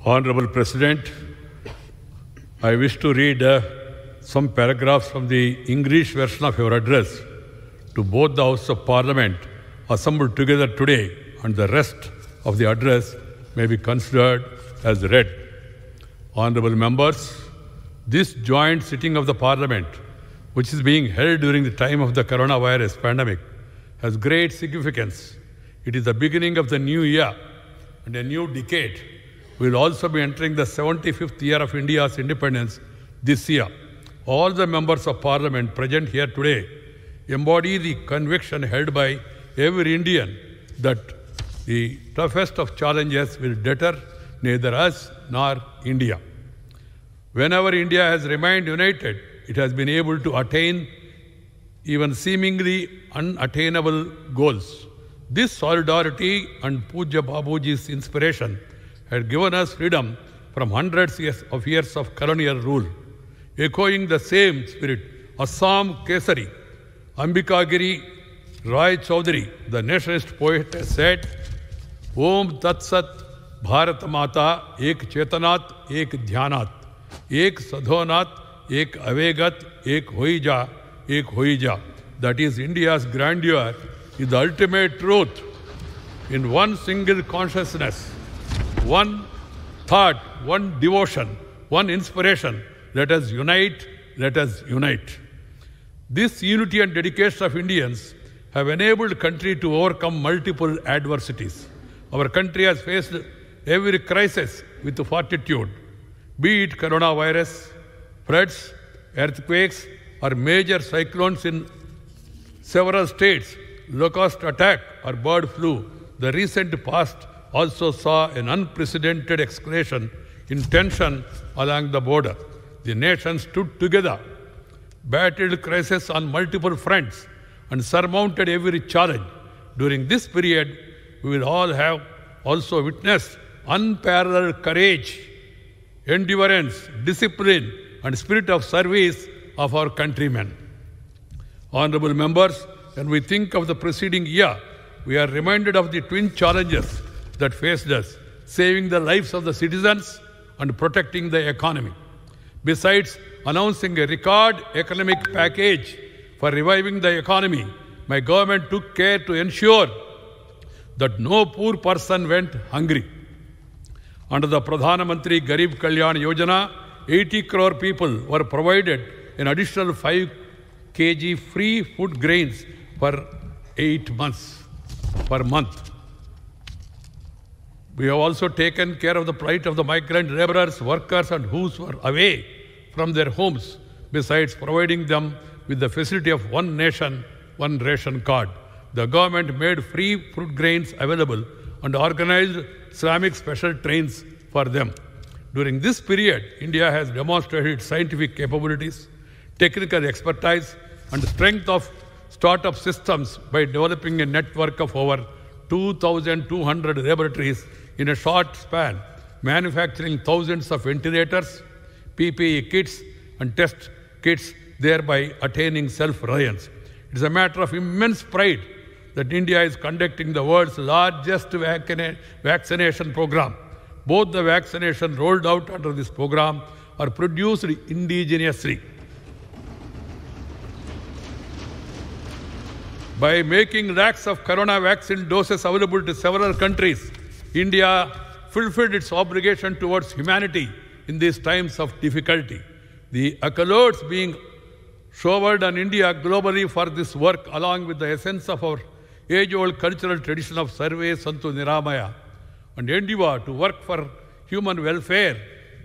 Honorable President, I wish to read some paragraphs from the English version of your address to both the Houses of Parliament assembled together today, and the rest of the address may be considered as read. Honorable members, this joint sitting of the Parliament, which is being held during the time of the coronavirus pandemic, has great significance. It is the beginning of the new year and a new decade. We will also be entering the 75th year of India's independence this year. All the members of Parliament present here today embody the conviction held by every Indian that the toughest of challenges will deter neither us nor India. Whenever India has remained united, it has been able to attain even seemingly unattainable goals. This solidarity and Pujya Babuji's inspiration had given us freedom from hundreds of years of colonial rule. Echoing the same spirit, Assam Kesari, Ambikagiri Rai Chaudhary, the nationalist poet, has said, Om Tat Sat Bharat Mata Ek Chetanat Ek Dhyanat Ek Sadhonat Ek Avegat Ek Hoija Ek Hoija. That is, India's grandeur is the ultimate truth. In one single consciousness, one thought, one devotion, one inspiration, let us unite, let us unite. This unity and dedication of Indians have enabled the country to overcome multiple adversities. Our country has faced every crisis with fortitude, be it coronavirus, floods, earthquakes, or major cyclones in several states, locust attack or bird flu. The recent past also saw an unprecedented escalation in tension along the border. The nation stood together, battled crisis on multiple fronts, and surmounted every challenge. During this period, we will all have also witnessed unparalleled courage, endurance, discipline, and spirit of service of our countrymen. Honorable members, when we think of the preceding year, we are reminded of the twin challenges that faced us, saving the lives of the citizens and protecting the economy. Besides announcing a record economic package for reviving the economy, my government took care to ensure that no poor person went hungry. Under the Pradhana Mantri Garib Kalyan Yojana, 80 crore people were provided an additional 5 kg free food grains for 8 months per month. We have also taken care of the plight of the migrant laborers, workers, and those who are away from their homes, besides providing them with the facility of one nation, one ration card. The government made free fruit grains available and organized Islamic special trains for them. During this period, India has demonstrated its scientific capabilities, technical expertise, and strength of startup systems by developing a network of over 2,200 laboratories in a short span, manufacturing thousands of ventilators, PPE kits, and test kits, thereby attaining self-reliance. It is a matter of immense pride that India is conducting the world's largest vaccination program. Both the vaccinations rolled out under this program are produced indigenously. By making lakhs of corona vaccine doses available to several countries, India fulfilled its obligation towards humanity in these times of difficulty. The accolades being showered on India globally for this work, along with the essence of our age-old cultural tradition of Sarve Santu Niramaya and endeavor to work for human welfare,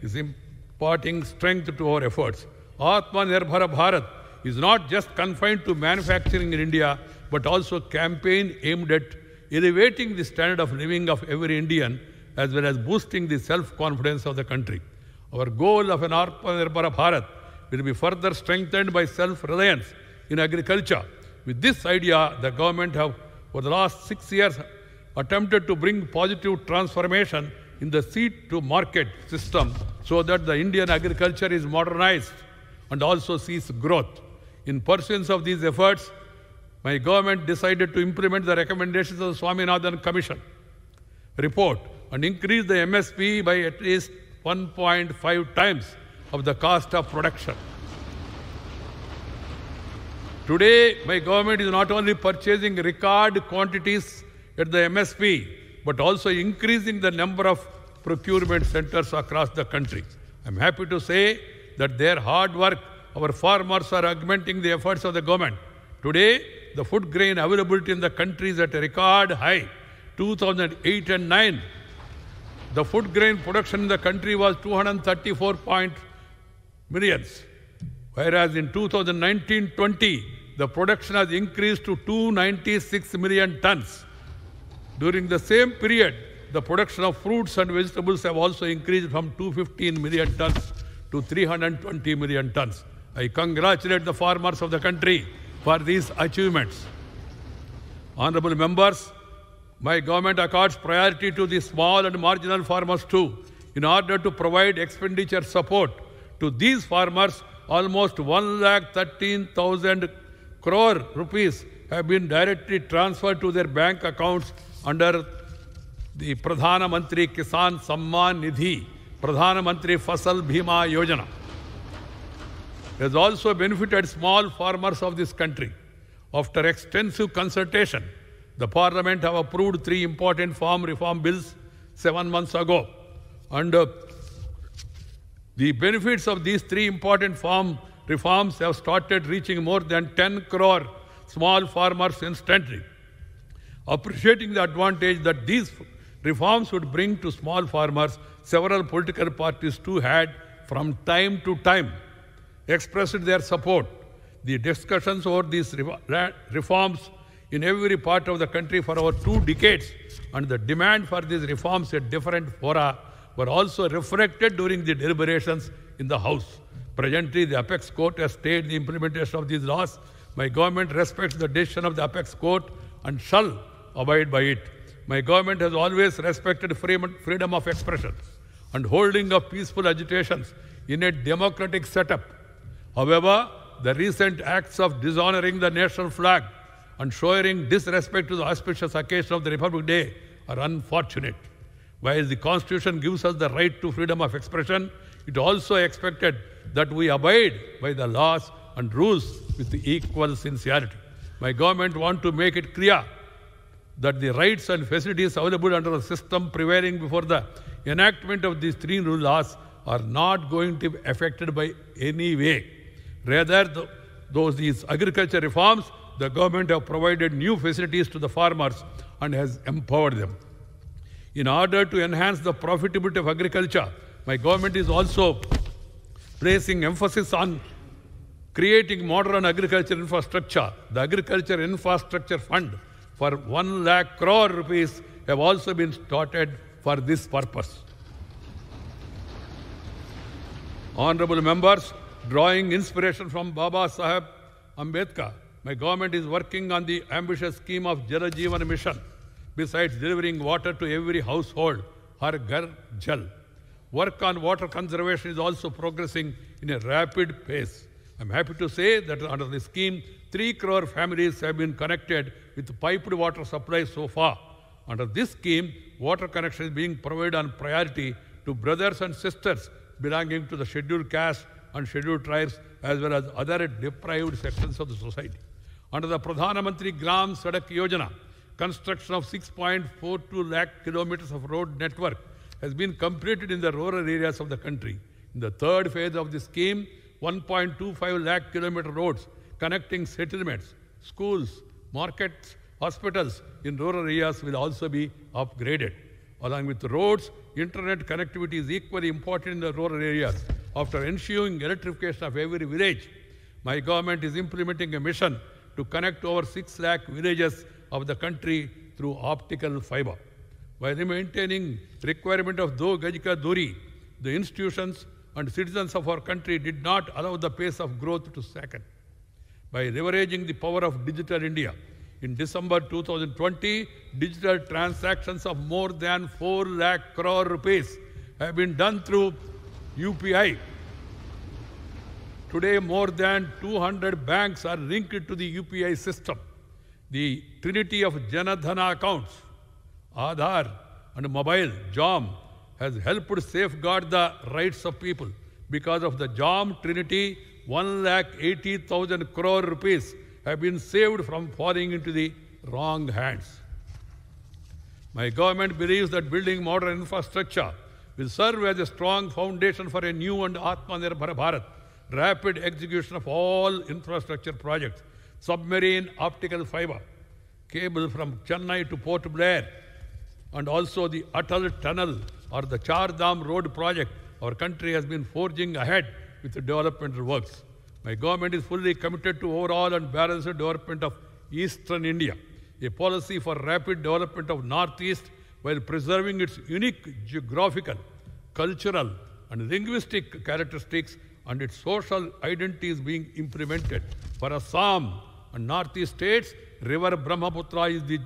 is imparting strength to our efforts. Atmanirbhar Bharat is not just confined to manufacturing in India, but also campaign aimed at elevating the standard of living of every Indian, as well as boosting the self-confidence of the country. Our goal of an Atmanirbhar Bharat will be further strengthened by self-reliance in agriculture. With this idea, the government have, for the last 6 years, attempted to bring positive transformation in the seed-to-market system so that the Indian agriculture is modernized and also sees growth. In pursuance of these efforts, my government decided to implement the recommendations of the Swaminathan Commission report and increase the MSP by at least 1.5 times of the cost of production. Today, my government is not only purchasing record quantities at the MSP, but also increasing the number of procurement centers across the country. I'm happy to say that their hard work, our farmers are augmenting the efforts of the government. Today, the food grain availability in the country is at a record high. 2008 and 9, the food grain production in the country was 234 millions, whereas in 2019-20, the production has increased to 296 million tons. During the same period, the production of fruits and vegetables have also increased from 215 million tons to 320 million tons. I congratulate the farmers of the country for these achievements. Honorable members, my government accords priority to the small and marginal farmers too. In order to provide expenditure support to these farmers, almost 1,13,000 crore rupees have been directly transferred to their bank accounts under the Pradhana Mantri Kisan Samman Nidhi, Pradhana Mantri Fasal Bhima Yojana. It has also benefited small farmers of this country. After extensive consultation, the Parliament have approved 3 important farm reform bills 7 months ago. And the benefits of these 3 important farm reforms have started reaching more than 10 crore small farmers instantly. Appreciating the advantage that these reforms would bring to small farmers, several political parties too had, from time to time, expressed their support. The discussions over these reforms in every part of the country for over 2 decades and the demand for these reforms at different fora were also reflected during the deliberations in the House. Presently, the Apex Court has stayed the implementation of these laws. My government respects the decision of the Apex Court and shall abide by it. My government has always respected freedom of expression and holding of peaceful agitations in a democratic setup. However, the recent acts of dishonoring the national flag and showing disrespect to the auspicious occasion of the Republic Day are unfortunate. While the Constitution gives us the right to freedom of expression, it also expected that we abide by the laws and rules with equal sincerity. My government wants to make it clear that the rights and facilities available under the system prevailing before the enactment of these 3 new laws are not going to be affected by any way. Rather, these agriculture reforms, the government have provided new facilities to the farmers and has empowered them. In order to enhance the profitability of agriculture, my government is also placing emphasis on creating modern agriculture infrastructure. The Agriculture Infrastructure Fund for 1 lakh crore rupees have also been started for this purpose. Honorable members, drawing inspiration from Baba Saheb Ambedkar, my government is working on the ambitious scheme of Jal Jeevan Mission. Besides delivering water to every household, Har Ghar Jal, work on water conservation is also progressing in a rapid pace. I'm happy to say that under the scheme, 3 crore families have been connected with piped water supply so far. Under this scheme, water connection is being provided on priority to brothers and sisters belonging to the scheduled caste and scheduled tribes as well as other deprived sections of the society. Under the Pradhana Mantri Gram Sadak Yojana, construction of 6.42 lakh kilometers of road network has been completed in the rural areas of the country. In the 3rd phase of the scheme, 1.25 lakh kilometer roads connecting settlements, schools, markets, hospitals in rural areas will also be upgraded. Along with roads, internet connectivity is equally important in the rural areas. After ensuring electrification of every village, my government is implementing a mission to connect over 6 lakh villages of the country through optical fiber. While maintaining requirement of 2 Gaj ka Duri, the institutions and citizens of our country did not allow the pace of growth to slacken. By leveraging the power of Digital India, in December 2020, digital transactions of more than 4 lakh crore rupees have been done through UPI. Today, more than 200 banks are linked to the UPI system. The trinity of Janadhana accounts, Aadhaar and mobile, JOM, has helped safeguard the rights of people. Because of the JOM Trinity, 1,80,000 crore rupees have been saved from falling into the wrong hands. My government believes that building modern infrastructure will serve as a strong foundation for a new and Atmanirbhar Bharat. Rapid execution of all infrastructure projects, submarine optical fiber, cable from Chennai to Port Blair, and also the Atal Tunnel or the Char Dham Road project, our country has been forging ahead with the developmental works. My government is fully committed to overall and balanced development of Eastern India, a policy for rapid development of Northeast while preserving its unique geographical, cultural, and linguistic characteristics, and its social identity is being implemented. For Assam and Northeast states, River Brahmaputra is the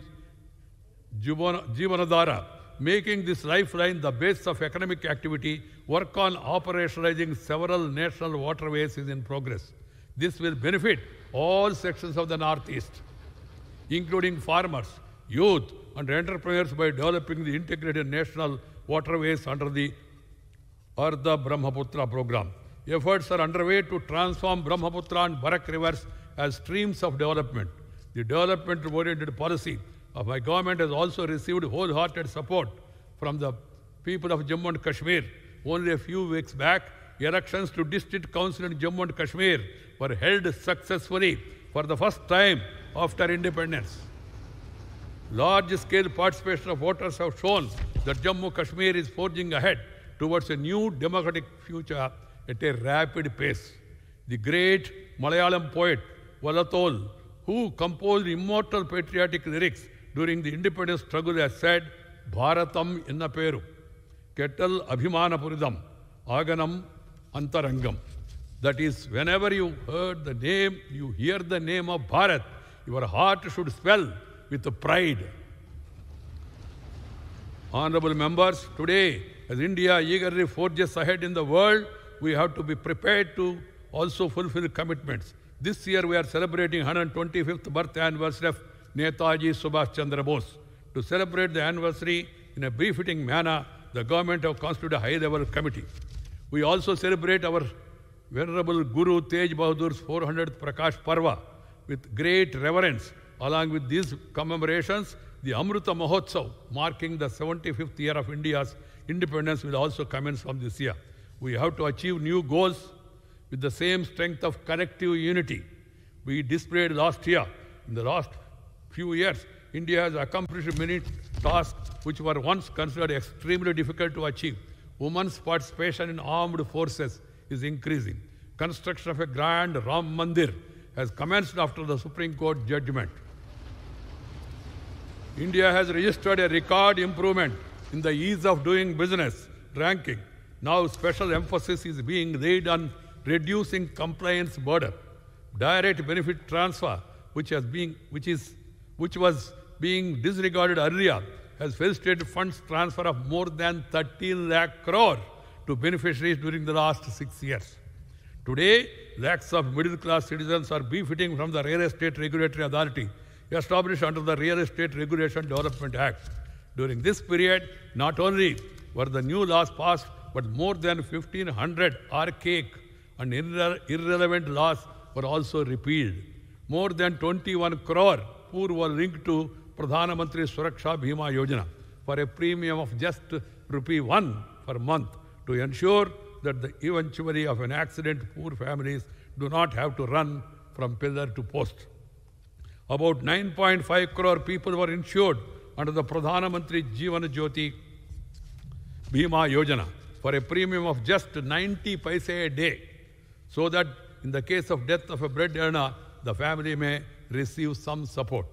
Jivanadhara, making this lifeline the base of economic activity. Work on operationalizing several national waterways is in progress. This will benefit all sections of the Northeast, including farmers, youth, and entrepreneurs by developing the integrated national waterways under the Ardha Brahmaputra program. Efforts are underway to transform Brahmaputra and Barak rivers as streams of development. The development-oriented policy of my government has also received wholehearted support from the people of Jammu and Kashmir. Only a few weeks back, elections to District Council in Jammu and Kashmir were held successfully for the first time after independence. Large-scale participation of voters have shown that Jammu Kashmir is forging ahead towards a new democratic future at a rapid pace. The great Malayalam poet Vallathol, who composed immortal patriotic lyrics during the independence struggle, has said, Bharatam inna peru, Kettal Abhimanapuridam, Aganam Antarangam. That is, whenever you hear the name of Bharat, your heart should swell with pride. Honorable members, today, as India eagerly forges ahead in the world, we have to be prepared to also fulfill commitments. This year we are celebrating 125th birth anniversary of Netaji Subhash Chandra Bose. To celebrate the anniversary in a befitting manner, the government have constituted a high-level committee. We also celebrate our Venerable Guru Tej Bahadur's 400th Prakash Parva with great reverence. Along with these commemorations, the Amrita Mahotsav, marking the 75th year of India's independence, will also commence from this year. We have to achieve new goals with the same strength of collective unity we displayed last year. In the last few years, India has accomplished many tasks which were once considered extremely difficult to achieve. Women's participation in armed forces is increasing. Construction of a grand Ram Mandir has commenced after the Supreme Court judgment. India has registered a record improvement in the ease of doing business ranking. Now special emphasis is being laid on reducing compliance burden. Direct benefit transfer, which was being disregarded earlier, has facilitated funds transfer of more than 13 lakh crore to beneficiaries during the last 6 years. Today, lakhs of middle-class citizens are benefiting from the Real Estate Regulatory Authority established under the Real Estate Regulation Development Act. During this period, not only were the new laws passed, but more than 1,500 archaic and irrelevant laws were also repealed. More than 21 crore poor were linked to Pradhan Mantri Suraksha Bhima Yojana for a premium of just ₹1 per month to ensure that the eventuality of an accident, poor families do not have to run from pillar to post. About 9.5 crore people were insured under the Pradhan Mantri Jeevan Jyoti Bhima Yojana for a premium of just 90 paise a day, so that in the case of death of a bread earner, the family may receive some support.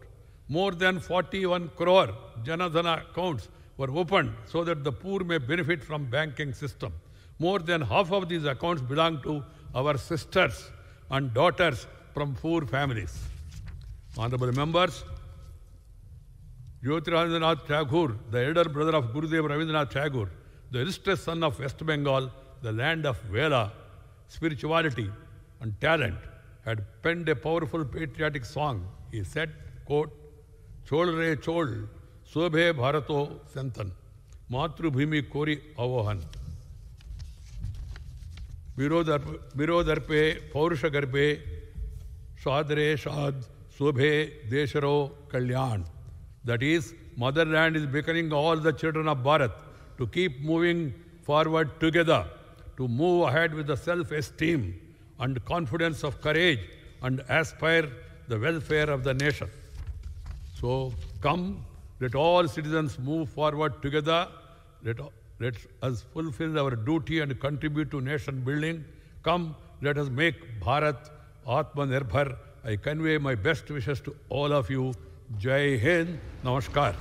More than 41 crore Janadhana accounts were opened so that the poor may benefit from banking system. More than half of these accounts belong to our sisters and daughters from poor families. Honorable members, Jyotirabindranath Tagore, the elder brother of Gurudev Rabindranath Tagore, the illustrious son of West Bengal, the land of Veda, spirituality and talent, had penned a powerful patriotic song. He said, quote, Chol re chol, Sobhe Bharato Santan. मातृभूमि कोरि आवाहन विरोधर्पे पौरुषगर्भे सादरे साध शोभे देशरो कल्याण. That is, motherland is beckoning all the children of Bharat to keep moving forward together, to move ahead with the self-esteem and confidence of courage and aspire the welfare of the nation. So come, let all citizens move forward together. Let us fulfill our duty and contribute to nation building. Come, let us make Bharat Atmanirbhar. I convey my best wishes to all of you. Jai Hind. Namaskar.